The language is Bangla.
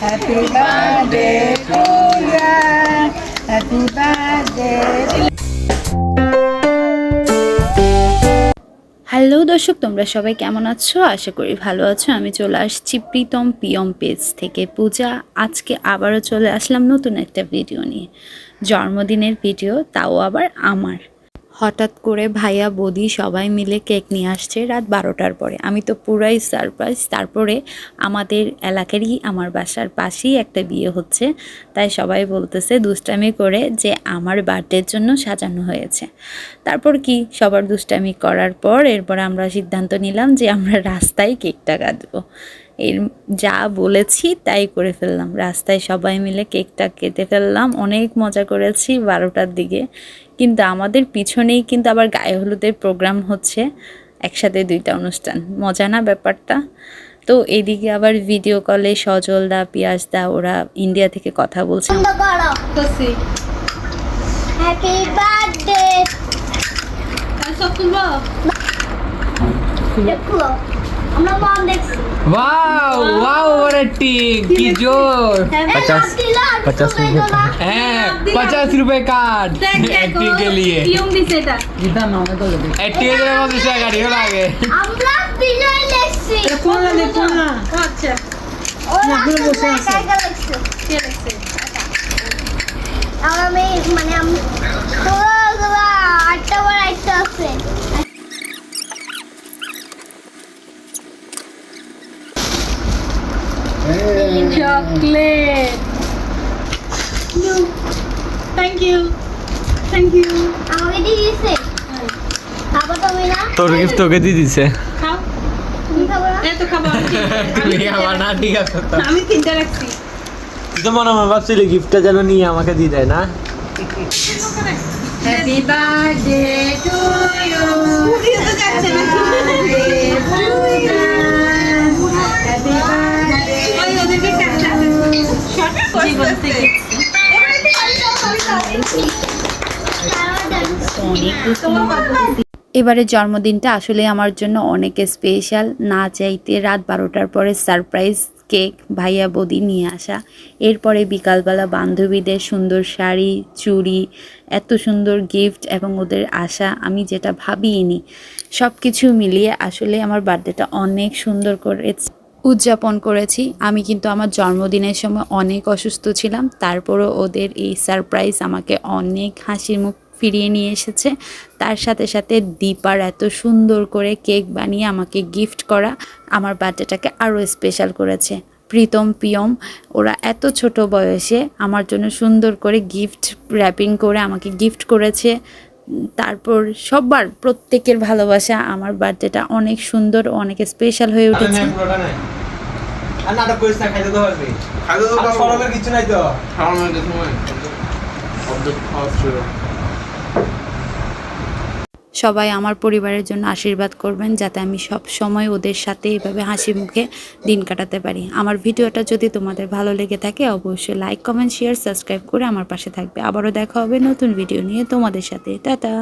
Happy birthday to you. Happy birthday. Hello দর্শক, তোমরা সবাই কেমন আছো? আশা করি ভালো আছো। আমি চলে আসছি প্রীতম পিয়ম পেজ থেকে পূজা। আজকে আবারও চলে আসলাম নতুন একটা ভিডিও নিয়ে, জন্মদিনের ভিডিও, তাও আবার আমার। হঠাৎ করে ভাইয়া বৌদি সবাই মিলে কেক নিয়ে আসছে রাত 12টার পরে। আমি তো পুরাই সারপ্রাইজ। তারপরে আমাদের এলাকারই আমার বাসার পাশেই একটা বিয়ে হচ্ছে, তাই সবাই বলতেছে দুষ্টামি করে যে আমার বার্থডের জন্য সাজানো হয়েছে। তারপর কি সবার দুষ্টামি করার পর এরপর আমরা সিদ্ধান্ত নিলাম যে আমরা রাস্তায় কেকটা কাটবো। এর যা বলেছি তাই করে ফেললাম, রাস্তায় সবাই মিলে কেকটা কেটে ফেললাম। অনেক মজা করেছি 12টার দিকে। কিন্তু আমাদের পিছনেই কিন্তু আবার গায়ে হলুদের প্রোগ্রাম হচ্ছে, একসাথে দুইটা অনুষ্ঠান। মজা না ব্যাপারটা? তো এদিকে আবার ভিডিও কলে সজলদা, পিয়াসদা ওরা ইন্ডিয়া থেকে কথা বলছে। Happy birthday. সব খুলবো? খুলো। আমরা মন দেখছি। Wow wow what a team की जोर 50 रुपए है 50 रुपए कार्ड एक्टिंग के लिए টিম দিছে এটা। एक्टिंग के लिए दूसरा गाड़ी हो आगे আমরা বিজয় দেখছি। দেখো না। আচ্ছা। ওরা বসে আছে। কে দেখছে? আমি মানে আমি পুরো 8টা বার একটা আছে। Chocolate. Thank you. Thank you. আমাকে দিয়ে দিয়েছে। খাবো তুমি না? তোর গিফট তোকে দিয়ে দিছে খাও। তুমি খাবো না? এই তো খাবো। তুমি আমার না ঠিক আছে তো আমি তিনটা রাখছি। তুই তো মনে মনে ভাবছিলি গিফটটা যেন নিয়ে আমাকে দিয়ে দেয় না। Happy birthday to you. পুরিয়ে তো যাচ্ছে না। Happy birthday. ওই ওদেরকে কাটটা। শর্ট জীবন থেকে। এবারে জন্মদিনটা আসলে আমার জন্য অনেক স্পেশাল। না চাইতে রাত 12টার পরে সারপ্রাইজ কেক ভাইয়া বৌদি নিয়ে আসা। এরপরে বিকালবেলা বান্ধবীদের সুন্দর শাড়ি, চুড়ি, এত সুন্দর গিফট এবং ওদের আশা, আমি যেটা ভাবিনি। সব কিছু মিলিয়ে আসলে আমার বার্থডেটা অনেক সুন্দর করে উদযাপন করেছি। আমি কিন্তু আমার জন্মদিনের সময় অনেক অসুস্থ ছিলাম, তারপরও ওদের এই সারপ্রাইজ আমাকে অনেক হাসির মুখ ফিরিয়ে নিয়ে এসেছে। তার সাথে সাথে দীপার এত সুন্দর করে কেক বানিয়ে আমাকে গিফট করা আমার বার্থডেটাকে আরও স্পেশাল করেছে। প্রীতম পিয়ম ওরা এত ছোট বয়সে আমার জন্য সুন্দর করে গিফট র্যাপিং করে আমাকে গিফট করেছে। তারপর সবার প্রত্যেকের ভালোবাসা আমার বার্থডেটা অনেক সুন্দর ও অনেক স্পেশাল হয়ে উঠেছে। আর নাটক করিস না, খাইতে তো পারবি। খাইতে তো পারবো। শরমের কিছু নাই তো। শরমের সময় সবাই আমার পরিবারের জন্য আশীর্বাদ করবেন, যাতে আমি সব সময় ওদের সাথে এভাবে হাসি মুখে দিন কাটাতে পারি। আমার ভিডিওটা যদি তোমাদের ভালো লেগে থাকে অবশ্যই লাইক, কমেন্ট, শেয়ার, সাবস্ক্রাইব করে আমার পাশে থাকবে। আবারও দেখা হবে নতুন ভিডিও নিয়ে তোমাদের সাথে। টাটা।